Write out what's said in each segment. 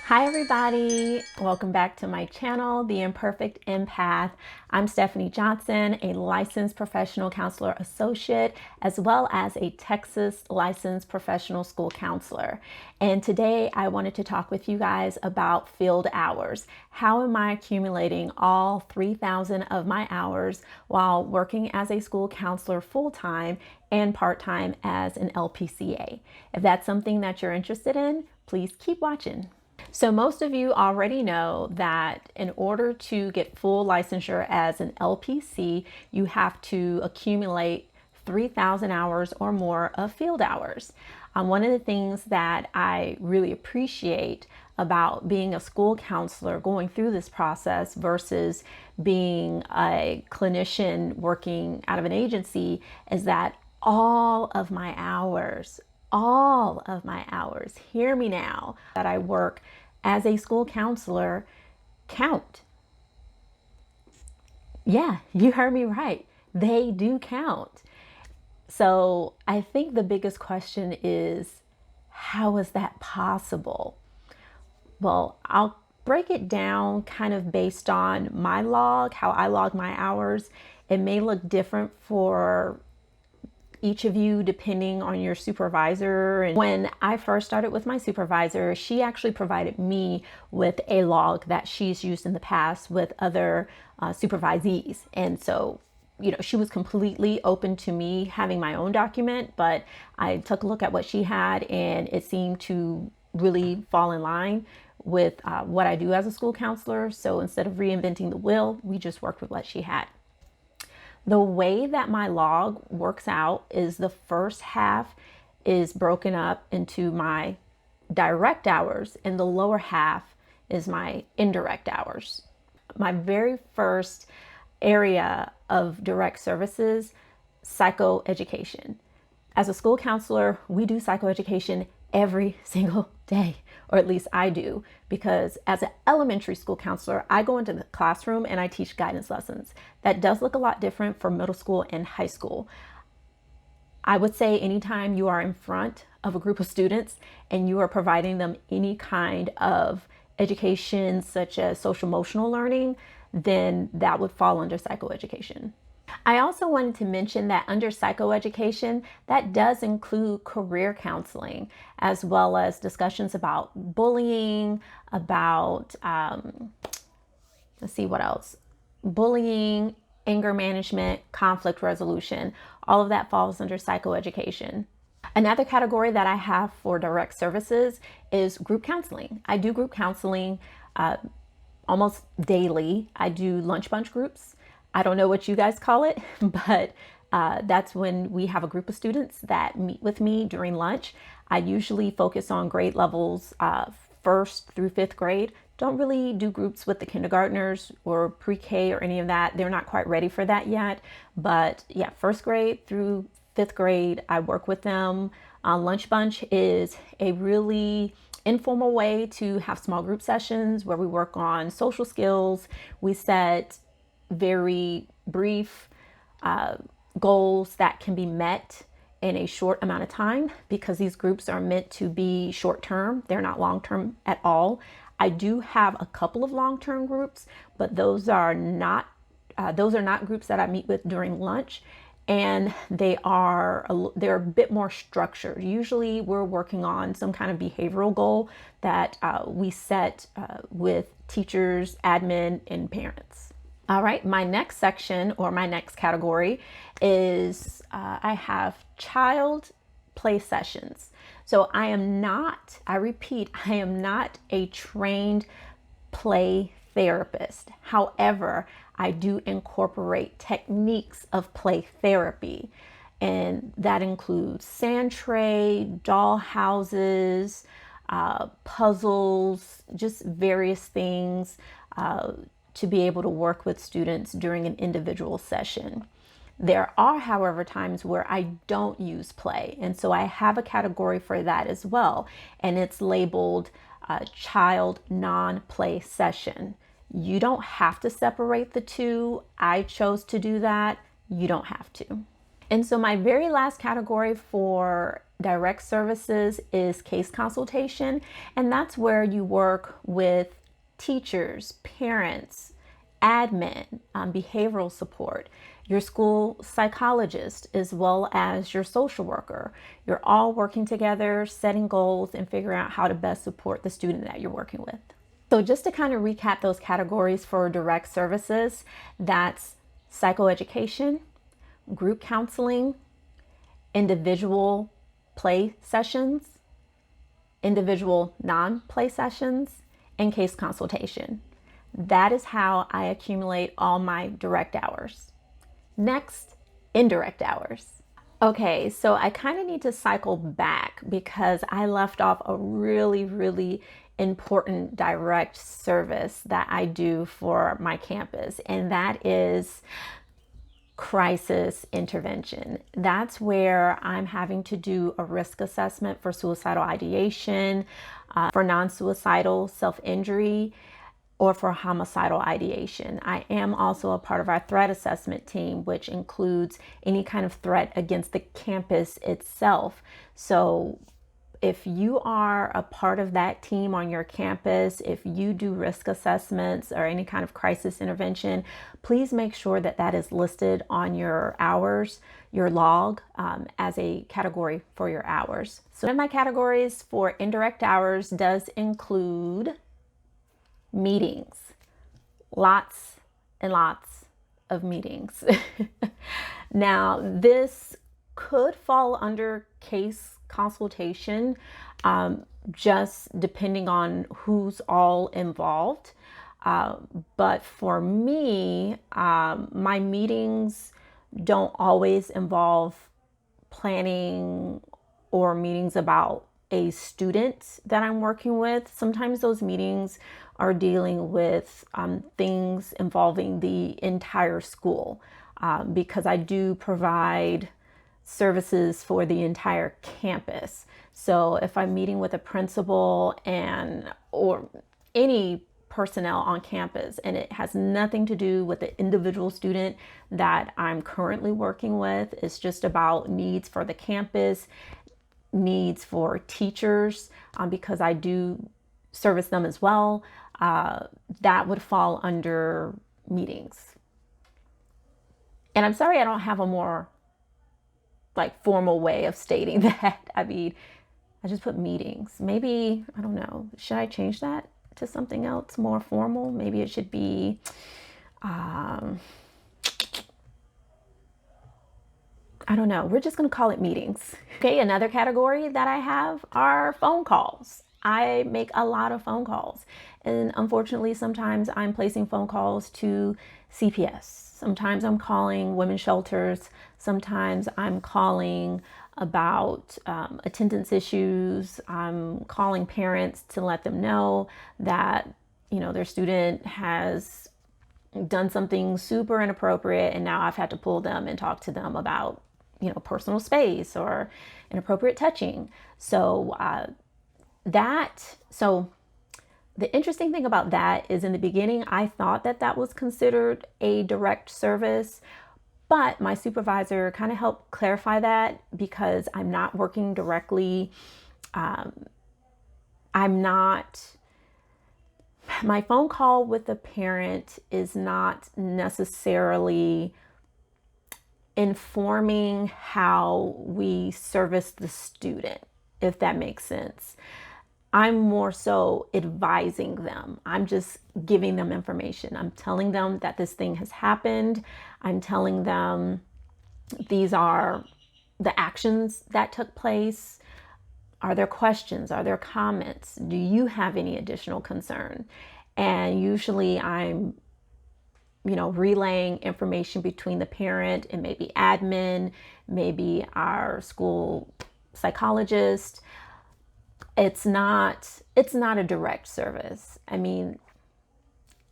Hi everybody, welcome back to my channel, The Imperfect Empath. I'm Stephanie Johnson, a licensed professional counselor associate, as well as a Texas licensed professional school counselor. And today I wanted to talk with you guys about field hours. How am I accumulating all 3,000 of my hours while working as a school counselor full-time and part-time as an LPC-A? If that's something that you're interested in, please keep watching. So most of you already know that in order to get full licensure as an LPC, you have to accumulate 3,000 hours or more of field hours. One of the things that I really appreciate about being a school counselor going through this process versus being a clinician working out of an agency is that all of my hours, hear me now, that I work as a school counselor count. Yeah, you heard me right. They do count. So I think the biggest question is, how is that possible? Well, I'll break it down kind of based on my log, how I log my hours. It may look different for each of you depending on your supervisor. And when I first started with my supervisor, she actually provided me with a log that she's used in the past with other supervisees. And so, you know, she was completely open to me having my own document, but I took a look at what she had and it seemed to really fall in line with what I do as a school counselor. So instead of reinventing the wheel, we just worked with what she had. The way that my log works out is the first half is broken up into my direct hours and the lower half is my indirect hours. My very first area of direct services, psychoeducation. As a school counselor, we do psychoeducation every single day, or at least I do, because as an elementary school counselor, I go into the classroom and I teach guidance lessons. That does look a lot different for middle school and high school. I would say anytime you are in front of a group of students and you are providing them any kind of education, such as social emotional learning, then that would fall under psychoeducation. I also wanted to mention that under psychoeducation, that does include career counseling, as well as discussions about bullying, about, let's see what else, bullying, anger management, conflict resolution. All of that falls under psychoeducation. Another category that I have for direct services is group counseling. I do group counseling almost daily. I do lunch bunch groups. I don't know what you guys call it, but that's when we have a group of students that meet with me during lunch. I usually focus on grade levels 1st through 5th grade. Don't really do groups with the kindergartners or pre-K or any of that. They're not quite ready for that yet. But yeah, 1st grade through 5th grade, I work with them. Lunch bunch is a really informal way to have small group sessions where we work on social skills. We set very brief goals that can be met in a short amount of time because these groups are meant to be short term. They're not long term at all. I do have a couple of long term groups, but those are not groups that I meet with during lunch, and they're a bit more structured. Usually we're working on some kind of behavioral goal that we set with teachers, admin, and parents. All right, my next section or my next category is I have child play sessions. So I repeat, I am not a trained play therapist. However, I do incorporate techniques of play therapy, and that includes sand tray, doll houses, puzzles, just various things to be able to work with students during an individual session. There are, however, times where I don't use play, and so I have a category for that as well, and it's labeled child non-play session. You don't have to separate the two. I chose to do that. You don't have to. And so my very last category for direct services is case consultation. And that's where you work with teachers, parents, admin, behavioral support, your school psychologist, as well as your social worker. You're all working together, setting goals, and figuring out how to best support the student that you're working with. So just to kind of recap those categories for direct services, that's psychoeducation, group counseling, individual play sessions, individual non-play sessions, and case consultation. That is how I accumulate all my direct hours. Next, indirect hours. Okay, so I kind of need to cycle back because I left off a really important direct service that I do for my campus, and that is crisis intervention. That's where I'm having to do a risk assessment for suicidal ideation, for non-suicidal self-injury, or for homicidal ideation. I am also a part of our threat assessment team, which includes any kind of threat against the campus itself. So if you are a part of that team on your campus, if you do risk assessments or any kind of crisis intervention, please make sure that that is listed on your hours, your log, as a category for your hours. So one of my categories for indirect hours does include meetings. Lots and lots of meetings. Now, this could fall under case consultation, just depending on who's all involved. But for me, my meetings don't always involve planning or meetings about a student that I'm working with. Sometimes those meetings are dealing with things involving the entire school, because I do provide services for the entire campus. So if I'm meeting with a principal or any personnel on campus and it has nothing to do with the individual student that I'm currently working with, it's just about needs for the campus, needs for teachers, because I do service them as well, that would fall under meetings. And I'm sorry I don't have a more formal way of stating that. I mean, I just put meetings. Maybe, I don't know, should I change that to something else more formal? Maybe it should be, I don't know. We're just going to call it meetings. Okay, another category that I have are phone calls. I make a lot of phone calls. And unfortunately, sometimes I'm placing phone calls to CPS. Sometimes I'm calling women's shelters. Sometimes I'm calling about attendance issues. I'm calling parents to let them know that, their student has done something super inappropriate and now I've had to pull them and talk to them about, personal space or inappropriate touching. So the interesting thing about that is in the beginning, I thought that that was considered a direct service, but my supervisor kind of helped clarify that because I'm not working directly. My phone call with the parent is not necessarily informing how we service the student, if that makes sense. I'm more so advising them. I'm just giving them information. I'm telling them that this thing has happened. I'm telling them these are the actions that took place. Are there questions? Are there comments? Do you have any additional concern? And usually I'm, relaying information between the parent and maybe admin, maybe our school psychologist. It's not a direct service. I mean,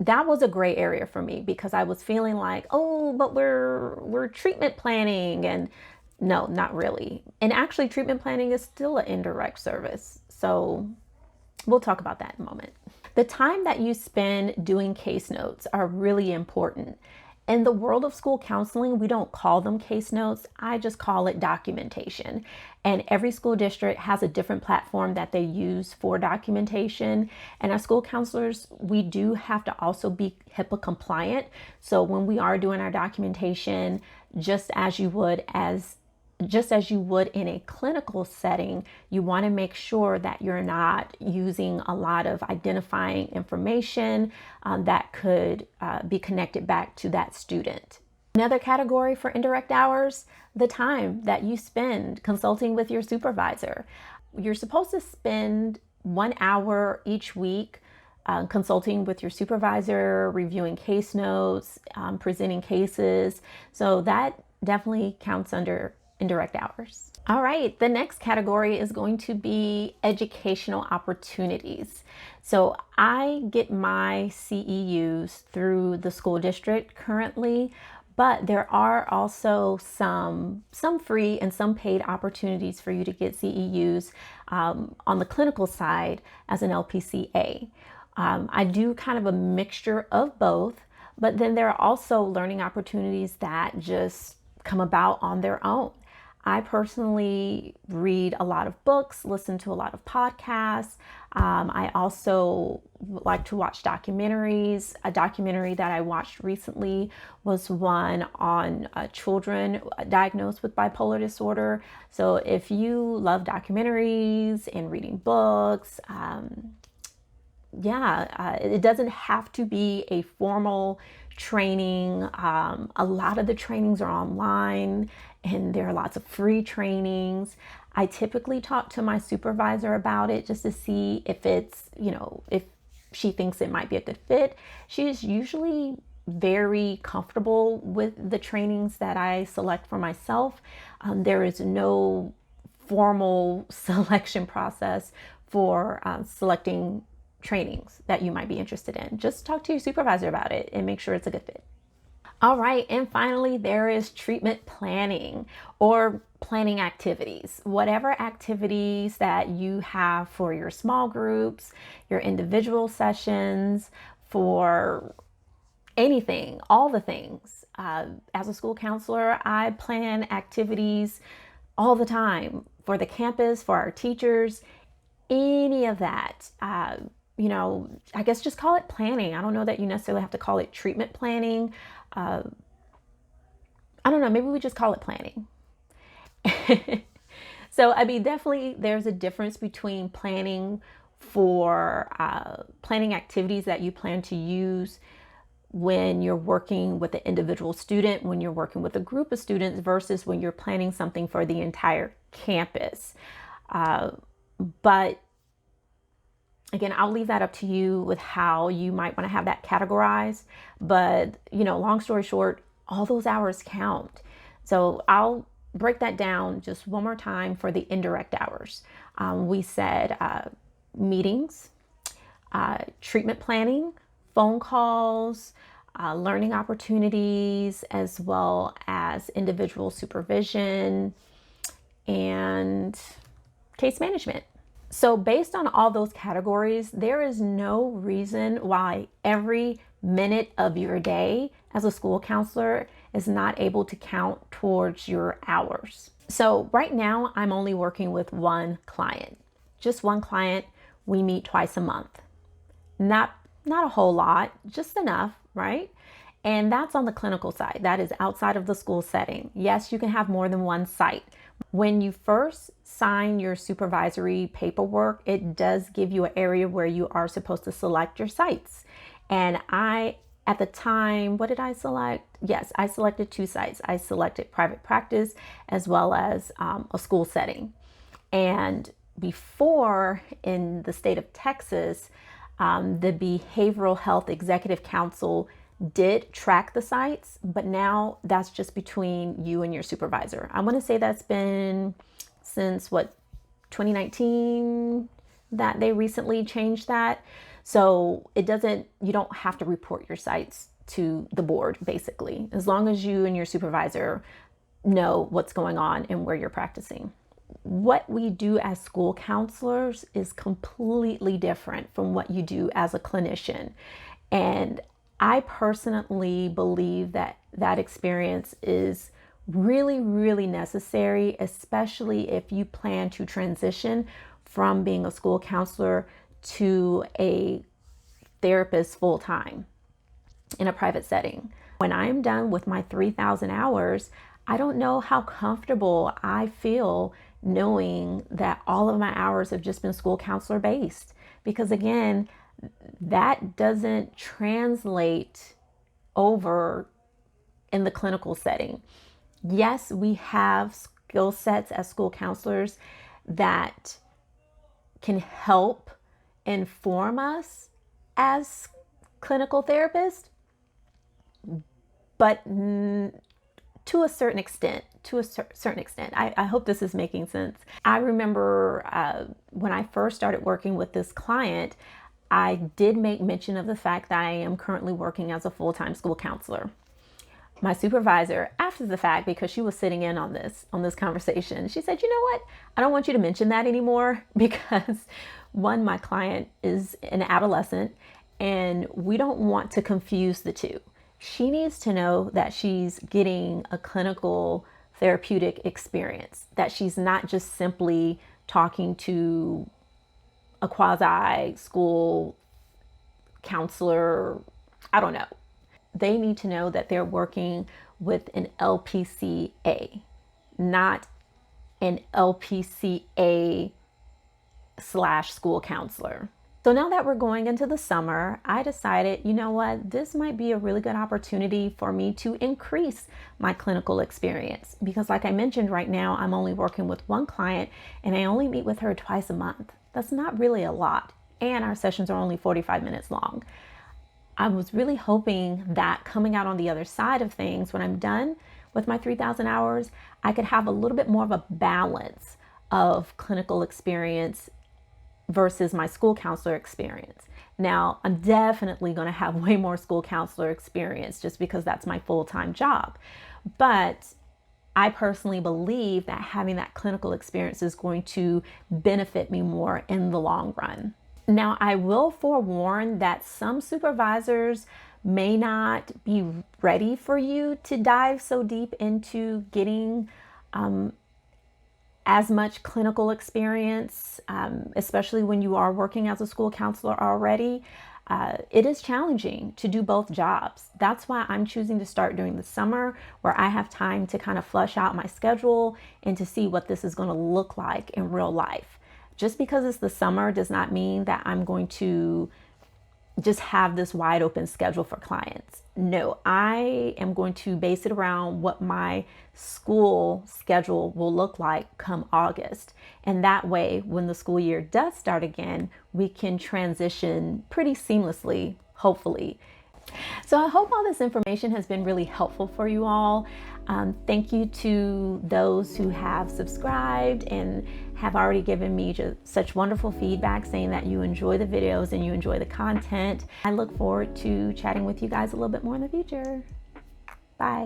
that was a gray area for me because I was feeling like, oh, but we're treatment planning, and no, not really. And actually treatment planning is still an indirect service. So we'll talk about that in a moment. The time that you spend doing case notes are really important. In the world of school counseling, we don't call them case notes. I just call it documentation. And every school district has a different platform that they use for documentation. And as school counselors, we do have to also be HIPAA compliant. So when we are doing our documentation, just as you would in a clinical setting, you want to make sure that you're not using a lot of identifying information that could be connected back to that student. Another category for indirect hours, the time that you spend consulting with your supervisor. You're supposed to spend 1 hour each week consulting with your supervisor, reviewing case notes, presenting cases. So that definitely counts under indirect hours. All right, the next category is going to be educational opportunities. So I get my CEUs through the school district currently, but there are also some free and some paid opportunities for you to get CEUs on the clinical side as an LPC-A. I do kind of a mixture of both, but then there are also learning opportunities that just come about on their own. I personally read a lot of books, listen to a lot of podcasts. I also like to watch documentaries. A documentary that I watched recently was one on children diagnosed with bipolar disorder. So if you love documentaries and reading books, it doesn't have to be a formal training. A lot of the trainings are online and there are lots of free trainings. I typically talk to my supervisor about it just to see if it's, if she thinks it might be a good fit. She's usually very comfortable with the trainings that I select for myself. There is no formal selection process for selecting trainings that you might be interested in. Just talk to your supervisor about it and make sure it's a good fit. All right, and finally, there is treatment planning or planning activities. Whatever activities that you have for your small groups, your individual sessions, for anything, all the things. As a school counselor, I plan activities all the time for the campus, for our teachers, any of that. I guess just call it planning. I don't know that you necessarily have to call it treatment planning. I don't know, maybe we just call it planning. So, definitely there's a difference between planning for planning activities that you plan to use when you're working with an individual student, when you're working with a group of students versus when you're planning something for the entire campus. But again, I'll leave that up to you with how you might want to have that categorized. But, long story short, all those hours count. So I'll break that down just one more time for the indirect hours. We said meetings, treatment planning, phone calls, learning opportunities, as well as individual supervision and case management. So based on all those categories, there is no reason why every minute of your day as a school counselor is not able to count towards your hours. So right now, I'm only working with one client, just one client. We meet twice a month. Not a whole lot, just enough, right? And that's on the clinical side. That is outside of the school setting. Yes, you can have more than one site. When you first sign your supervisory paperwork, it does give you an area where you are supposed to select your sites. And at the time, what did I select? Yes, I selected 2 sites. I selected private practice as well as a school setting. And before, in the state of Texas, the Behavioral Health Executive Council did track the sites, but now that's just between you and your supervisor. I want to say that's been since 2019 that they recently changed that. So you don't have to report your sites to the board, basically, as long as you and your supervisor know what's going on and where you're practicing. What we do as school counselors is completely different from what you do as a clinician. And I personally believe that that experience is really, really necessary, especially if you plan to transition from being a school counselor to a therapist full time in a private setting. When I am done with my 3,000 hours, I don't know how comfortable I feel knowing that all of my hours have just been school counselor based. Because again, that doesn't translate over in the clinical setting. Yes, we have skill sets as school counselors that can help inform us as clinical therapists, but to a certain extent, I hope this is making sense. I remember when I first started working with this client, I did make mention of the fact that I am currently working as a full-time school counselor. My supervisor, after the fact, because she was sitting in on this conversation, she said, you know what? I don't want you to mention that anymore because one, my client is an adolescent and we don't want to confuse the two. She needs to know that she's getting a clinical therapeutic experience, that she's not just simply talking to a quasi school counselor. I don't know. They need to know that they're working with an LPC-A, not an LPC-A / school counselor. So now that we're going into the summer, I decided, you know what, this might be a really good opportunity for me to increase my clinical experience. Because like I mentioned, right now, I'm only working with one client and I only meet with her twice a month. That's not really a lot. And our sessions are only 45 minutes long. I was really hoping that coming out on the other side of things, when I'm done with my 3,000 hours, I could have a little bit more of a balance of clinical experience versus my school counselor experience. Now, I'm definitely going to have way more school counselor experience just because that's my full-time job. But I personally believe that having that clinical experience is going to benefit me more in the long run. Now, I will forewarn that some supervisors may not be ready for you to dive so deep into getting as much clinical experience, especially when you are working as a school counselor already. It is challenging to do both jobs. That's why I'm choosing to start during the summer, where I have time to kind of flush out my schedule and to see what this is going to look like in real life. Just because it's the summer does not mean that I'm going to just have this wide open schedule for clients. No, I am going to base it around what my school schedule will look like come August. And that way, when the school year does start again, we can transition pretty seamlessly, hopefully. So I hope all this information has been really helpful for you all. Thank you to those who have subscribed and have already given me just such wonderful feedback saying that you enjoy the videos and you enjoy the content. I look forward to chatting with you guys a little bit more in the future. Bye.